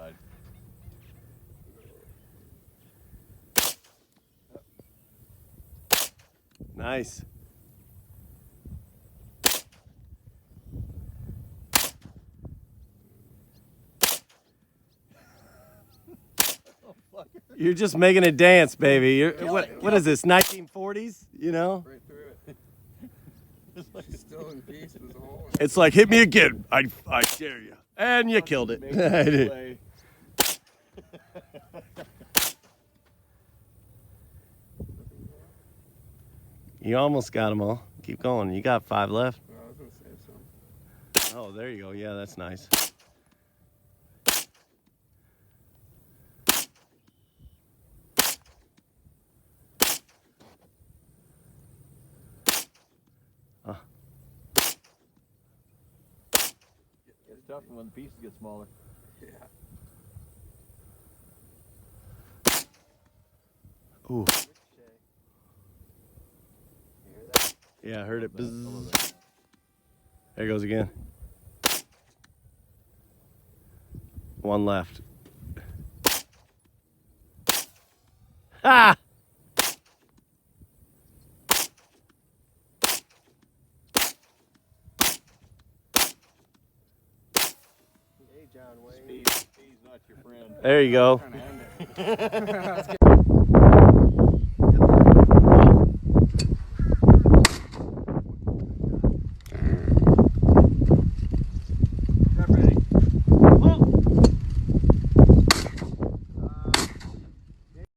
side. Nice. You're just making a dance, baby. What is this, 1940s? You know? Right through it. She's still in peace. There's a hole. It's like, hit me again. I dare you. And you killed it. You almost got them all. Keep going. You got 5 left. I was gonna save some. Oh, there you go. Yeah, that's nice. It's tough when the pieces get smaller. Yeah. Ooh. Yeah, I heard it. Buzz. There it goes again. 1 left. Ah! Speed's not your friend. There you go. Trying to end it.